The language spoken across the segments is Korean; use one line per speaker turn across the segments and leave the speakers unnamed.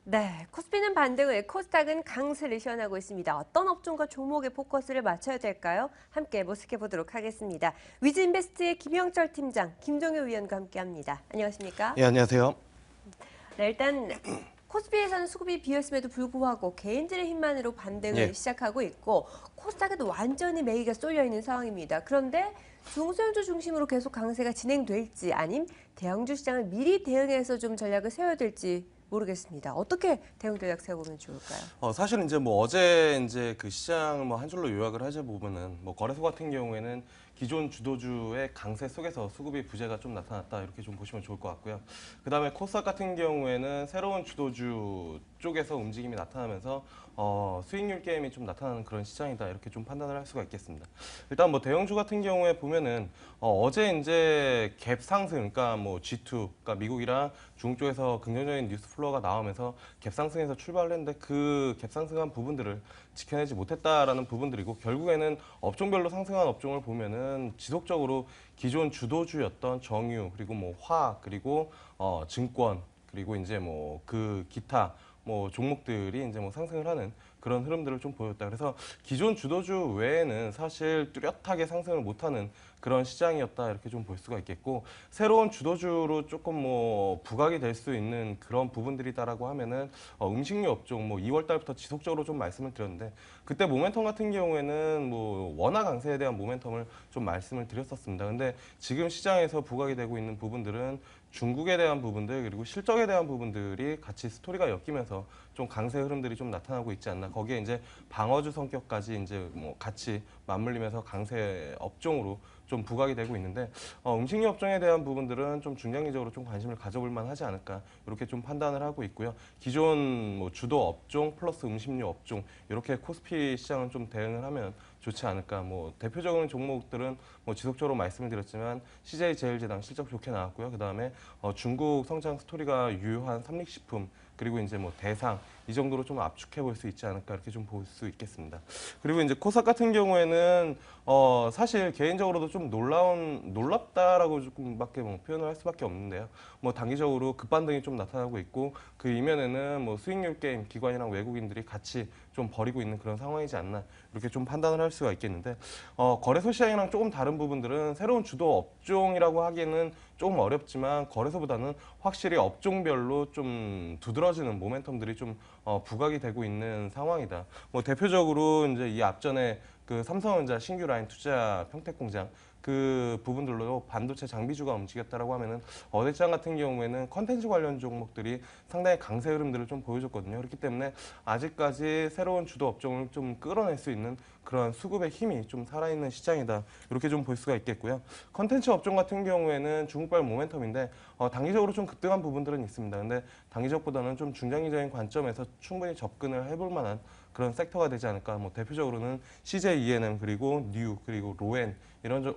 네, 코스피는 반등을, 코스닥은 강세를 시현하고 있습니다. 어떤 업종과 종목에 포커스를 맞춰야 될까요? 함께 모색해 보도록 하겠습니다. 위즈인베스트의 김영철 팀장, 김종효 위원과 함께합니다. 안녕하십니까?
예, 안녕하세요.
네, 일단 코스피에서는 수급이 비었음에도 불구하고 개인들의 힘만으로 반등을 시작하고 있고 코스닥에도 완전히 매기가 쏠려 있는 상황입니다. 그런데 중소형주 중심으로 계속 강세가 진행될지 아님 대형주 시장을 미리 대응해서 좀 전략을 세워야 될지 모르겠습니다. 어떻게 대응 전략 세워보면 좋을까요?
사실 이제 뭐 어제 이제 그 시장을 뭐 한 줄로 요약을 하자 보면은 뭐 거래소 같은 경우에는 기존 주도주의 강세 속에서 수급이 부재가 좀 나타났다 이렇게 좀 보시면 좋을 것 같고요. 그다음에 코스닥 같은 경우에는 새로운 주도주 쪽에서 움직임이 나타나면서 수익률 게임이 좀 나타나는 그런 시장이다 이렇게 좀 판단을 할 수가 있겠습니다. 일단 뭐 대형주 같은 경우에 보면은 어제 이제 갭 상승, 그러니까 뭐 G2, 그러니까 미국이랑 중국 쪽에서 긍정적인 뉴스 플로어가 나오면서 갭 상승에서 출발을 했는데 그 갭 상승한 부분들을 지켜내지 못했다라는 부분들이고 결국에는 업종별로 상승한 업종을 보면은 지속적으로 기존 주도주였던 정유 그리고 뭐 화학 그리고 증권 그리고 이제 뭐 그 기타 뭐 종목들이 이제 뭐 상승을 하는 그런 흐름들을 좀 보였다. 그래서 기존 주도주 외에는 사실 뚜렷하게 상승을 못하는 그런 시장이었다 이렇게 좀 볼 수가 있겠고 새로운 주도주로 조금 뭐 부각이 될 수 있는 그런 부분들이다라고 하면은 음식료 업종 뭐 2월 달부터 지속적으로 좀 말씀을 드렸는데 그때 모멘텀 같은 경우에는 뭐 원화 강세에 대한 모멘텀을 좀 말씀을 드렸었습니다. 근데 지금 시장에서 부각이 되고 있는 부분들은 중국에 대한 부분들 그리고 실적에 대한 부분들이 같이 스토리가 엮이면서 좀 강세 흐름들이 좀 나타나고 있지 않나. 거기에 이제 방어주 성격까지 이제 뭐 같이 맞물리면서 강세 업종으로 좀 부각이 되고 있는데 음식료 업종에 대한 부분들은 좀 중장기적으로 좀 관심을 가져볼 만하지 않을까 이렇게 좀 판단을 하고 있고요. 기존 뭐 주도 업종 플러스 음식료 업종 이렇게 코스피 시장은 좀 대응을 하면 좋지 않을까. 뭐 대표적인 종목들은 뭐 지속적으로 말씀을 드렸지만 CJ 제일제당 실적 좋게 나왔고요. 그다음에 중국 성장 스토리가 유효한 삼lik식품 그리고 이제 뭐 대상 이 정도로 좀 압축해 볼 수 있지 않을까 이렇게 좀 볼 수 있겠습니다. 그리고 이제 코스닥 같은 경우에는 사실 개인적으로도 좀 놀랍다라고 조금밖에 뭐 표현을 할 수밖에 없는데요. 뭐 단기적으로 급반등이 좀 나타나고 있고 그 이면에는 뭐 수익률 게임 기관이랑 외국인들이 같이 좀 벌이고 있는 그런 상황이지 않나 이렇게 좀 판단을 할 수가 있겠는데 거래소 시장이랑 조금 다른 부분들은 새로운 주도 업종이라고 하기에는 조금 어렵지만 거래소보다는 확실히 업종별로 좀 두드러지는 모멘텀들이 좀 부각이 되고 있는 상황이다. 뭐 대표적으로 이제 이 앞전에 그 삼성전자 신규 라인 투자 평택공장 그 부분들로 반도체 장비주가 움직였다라고 하면은 어대장 같은 경우에는 컨텐츠 관련 종목들이 상당히 강세 흐름들을 좀 보여줬거든요. 그렇기 때문에 아직까지 새로운 주도 업종을 좀 끌어낼 수 있는 그런 수급의 힘이 좀 살아있는 시장이다. 이렇게 좀 볼 수가 있겠고요. 컨텐츠 업종 같은 경우에는 중국발 모멘텀인데 단기적으로 좀 급등한 부분들은 있습니다. 근데 단기적보다는 좀 중장기적인 관점에서 충분히 접근을 해볼 만한 그런 섹터가 되지 않을까. 뭐 대표적으로는 CJ ENM 그리고 뉴 그리고 로엔 이런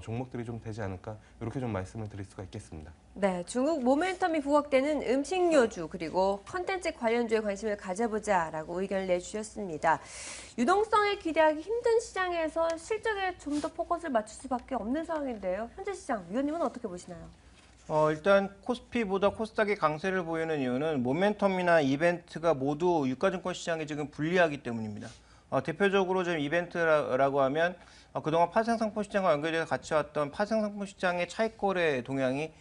종목들이 좀 되지 않을까 이렇게 좀 말씀을 드릴 수가 있겠습니다.
네, 중국 모멘텀이 부각되는 음식료주 그리고 컨텐츠 관련주에 관심을 가져보자라고 의견을 내주셨습니다. 유동성을 기대하기 힘든 시장에서 실적에 좀 더 포커스를 맞출 수밖에 없는 상황인데요. 현재 시장, 위원님은 어떻게 보시나요?
일단 코스피보다 코스닥이 강세를 보이는 이유는 모멘텀이나 이벤트가 모두 유가증권 시장에 지금 불리하기 때문입니다. 대표적으로 지금 이벤트라고 하면 그동안 파생상품 시장과 연결돼서 같이 왔던 파생상품 시장의 차익거래 동향이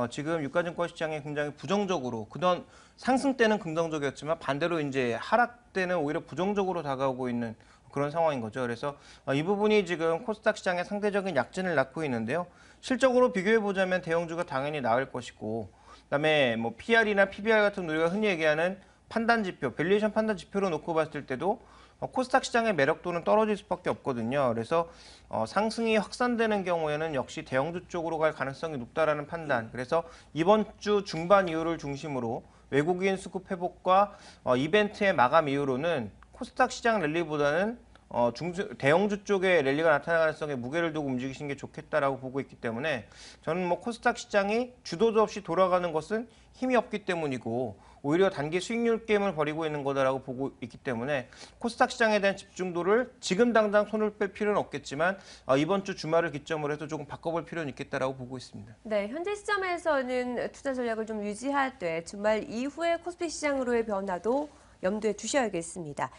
지금 유가증권 시장에 굉장히 부정적으로 그동안 상승 때는 긍정적이었지만 반대로 이제 하락 때는 오히려 부정적으로 다가오고 있는 그런 상황인 거죠. 그래서 이 부분이 지금 코스닥 시장의 상대적인 약진을 낳고 있는데요. 실적으로 비교해 보자면 대형주가 당연히 나을 것이고, 그다음에 뭐 PR이나 PBR 같은 우리가 흔히 얘기하는 판단 지표, 밸류에이션 판단 지표로 놓고 봤을 때도 코스닥 시장의 매력도는 떨어질 수밖에 없거든요. 그래서 상승이 확산되는 경우에는 역시 대형주 쪽으로 갈 가능성이 높다라는 판단. 그래서 이번 주 중반 이후를 중심으로 외국인 수급 회복과 이벤트의 마감 이후로는 코스닥 시장 랠리보다는 대형주 쪽에 랠리가 나타날 가능성에 무게를 두고 움직이시는 게 좋겠다라고 보고 있기 때문에 저는 뭐 코스닥 시장이 주도주 없이 돌아가는 것은 힘이 없기 때문이고 오히려 단기 수익률 게임을 벌이고 있는 거다라고 보고 있기 때문에 코스닥 시장에 대한 집중도를 지금 당장 손을 뺄 필요는 없겠지만 이번 주 주말을 기점으로 해서 조금 바꿔볼 필요는 있겠다라고 보고 있습니다.
네, 현재 시점에서는 투자 전략을 좀 유지하되 주말 이후에 코스피 시장으로의 변화도 염두에 두셔야겠습니다.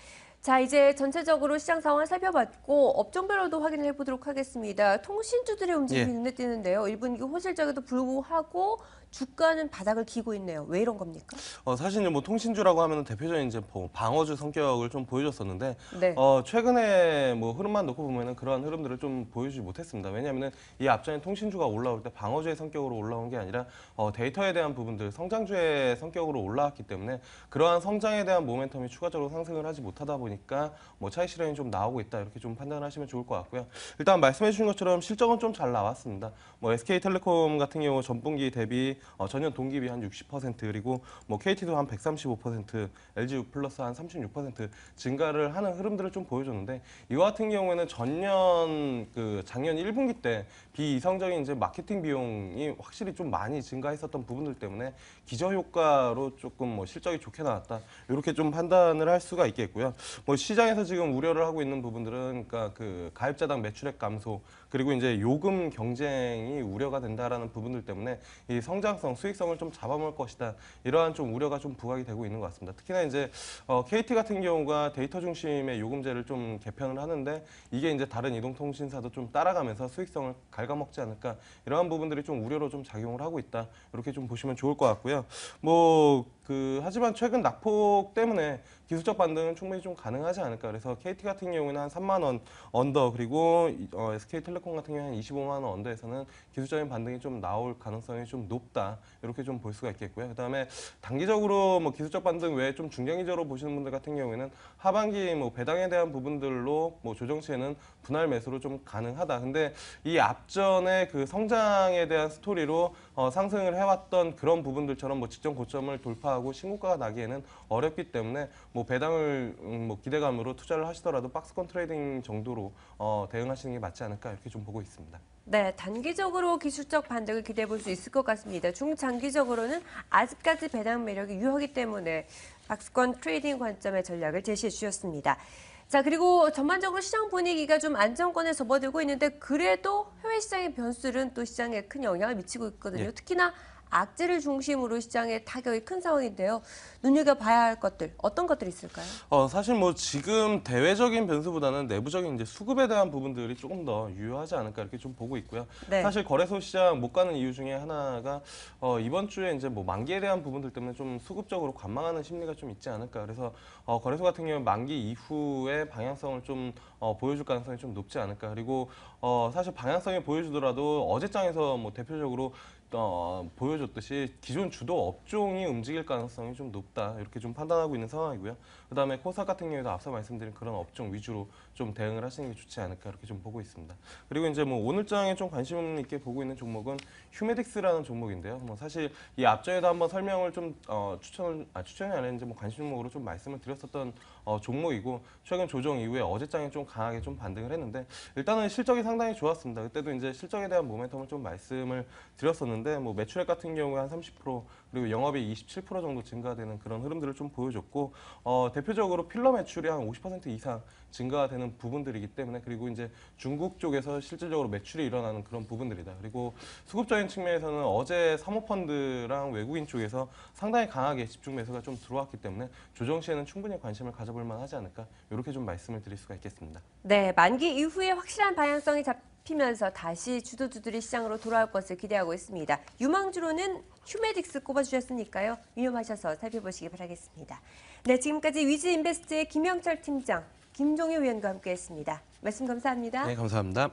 자, 이제 전체적으로 시장 상황을 살펴봤고 업종별로도 확인을 해보도록 하겠습니다. 통신주들의 움직임이 눈에 띄는데요. 1분기 호실적에도 불구하고 주가는 바닥을 기고 있네요. 왜 이런 겁니까?
사실 뭐 통신주라고 하면 대표적인 이제 방어주 성격을 좀 보여줬었는데
네.
최근에 뭐 흐름만 놓고 보면은 그러한 흐름들을 좀 보여주지 못했습니다. 왜냐하면은 이 앞전에 통신주가 올라올 때 방어주의 성격으로 올라온 게 아니라 데이터에 대한 부분들, 성장주의 성격으로 올라왔기 때문에 그러한 성장에 대한 모멘텀이 추가적으로 상승을 하지 못하다 보니까 뭐 차익 실현이 좀 나오고 있다 이렇게 좀 판단하시면 좋을 것 같고요. 일단 말씀해 주신 것처럼 실적은 좀 잘 나왔습니다. 뭐 SK텔레콤 같은 경우 전분기 대비 전년 동기비 한 60% 그리고 뭐 KT도 한 135%, LG 플러스 한 36% 증가를 하는 흐름들을 좀 보여줬는데 이거 같은 경우에는 작년 1분기 때 비이성적인 이제 마케팅 비용이 확실히 좀 많이 증가했었던 부분들 때문에 기저 효과로 조금 뭐 실적이 좋게 나왔다 이렇게 좀 판단을 할 수가 있겠고요. 뭐 시장에서 지금 우려를 하고 있는 부분들은 그러니까 그 가입자당 매출액 감소 그리고 이제 요금 경쟁이 우려가 된다라는 부분들 때문에 이 성장성, 수익성을 좀 잡아먹을 것이다. 이러한 좀 우려가 좀 부각이 되고 있는 것 같습니다. 특히나 이제 KT 같은 경우가 데이터 중심의 요금제를 좀 개편을 하는데 이게 이제 다른 이동통신사도 좀 따라가면서 수익성을 갉아먹지 않을까 이러한 부분들이 좀 우려로 좀 작용을 하고 있다. 이렇게 좀 보시면 좋을 것 같고요. 하지만 최근 낙폭 때문에 기술적 반등은 충분히 좀 가능하지 않을까. 그래서 KT 같은 경우는 한 3만 원 언더 그리고 SK텔레콤 같은 경우는 한 25만 원 언더에서는 기술적인 반등이 좀 나올 가능성이 좀 높다. 이렇게 좀 볼 수가 있겠고요. 그다음에 단기적으로 뭐 기술적 반등 외에 좀 중장기적으로 보시는 분들 같은 경우에는 하반기 뭐 배당에 대한 부분들로 뭐 조정 시에는 분할 매수로 좀 가능하다. 근데 이 앞전에 그 성장에 대한 스토리로 상승을 해왔던 그런 부분들처럼 뭐 직전 고점을 돌파하고 신고가가 나기에는 어렵기 때문에 뭐 배당을 뭐 기대감으로 투자를 하시더라도 박스권 트레이딩 정도로 대응하시는 게 맞지 않을까 이렇게 좀 보고 있습니다.
네, 단기적으로 기술적 반등을 기대해 볼 수 있을 것 같습니다. 중장기적으로는 아직까지 배당 매력이 유효하기 때문에 박스권 트레이딩 관점의 전략을 제시해 주셨습니다. 자, 그리고 전반적으로 시장 분위기가 좀 안정권에 접어들고 있는데 그래도 해외 시장의 변수는 또 시장에 큰 영향을 미치고 있거든요.
예.
특히나 악재를 중심으로 시장에 타격이 큰 상황인데요. 눈여겨봐야 할 것들, 어떤 것들이 있을까요?
사실 뭐 지금 대외적인 변수보다는 내부적인 이제 수급에 대한 부분들이 조금 더 유효하지 않을까 이렇게 좀 보고 있고요.
네.
사실 거래소 시장 못 가는 이유 중에 하나가 이번 주에 이제 뭐 만기에 대한 부분들 때문에 좀 수급적으로 관망하는 심리가 좀 있지 않을까. 그래서 거래소 같은 경우는 만기 이후에 방향성을 좀 보여줄 가능성이 좀 높지 않을까. 그리고 사실 방향성이 보여주더라도 어제장에서 뭐 대표적으로 보여줬듯이 기존 주도 업종이 움직일 가능성이 좀 높다 이렇게 좀 판단하고 있는 상황이고요. 그다음에 코스닥 같은 경우에도 앞서 말씀드린 그런 업종 위주로 좀 대응을 하시는 게 좋지 않을까 이렇게 좀 보고 있습니다. 그리고 이제 뭐 오늘장에 좀 관심 있게 보고 있는 종목은 휴메딕스라는 종목인데요. 뭐 사실 이 앞전에도 한번 설명을 좀 추천이 아니라 이제 뭐 관심 종목으로 좀 말씀을 드렸었던 종목이고 최근 조정 이후에 어제장에 좀 강하게 좀 반등을 했는데 일단은 실적이 상당히 좋았습니다. 그때도 이제 실적에 대한 모멘텀을 좀 말씀을 드렸었는데 뭐 매출액 같은 경우에 한 30% 그리고 영업이 27% 정도 증가되는 그런 흐름들을 좀 보여줬고 대표적으로 필러 매출이 한 50% 이상 증가가 되는 부분들이기 때문에 그리고 이제 중국 쪽에서 실질적으로 매출이 일어나는 그런 부분들이다. 그리고 수급적인 측면에서는 어제 사모펀드랑 외국인 쪽에서 상당히 강하게 집중 매수가 좀 들어왔기 때문에 조정 시에는 충분히 관심을 가져볼 만하지 않을까 이렇게 좀 말씀을 드릴 수가 있겠습니다.
네, 만기 이후에 확실한 방향성이 잡히면서 다시 주도주들이 시장으로 돌아올 것을 기대하고 있습니다. 유망주로는 휴메딕스 꼽아주셨으니까요. 유념하셔서 살펴보시기 바라겠습니다. 네, 지금까지 위즈인베스트의 김영철 팀장, 김종효 위원과 함께했습니다. 말씀 감사합니다.
네, 감사합니다.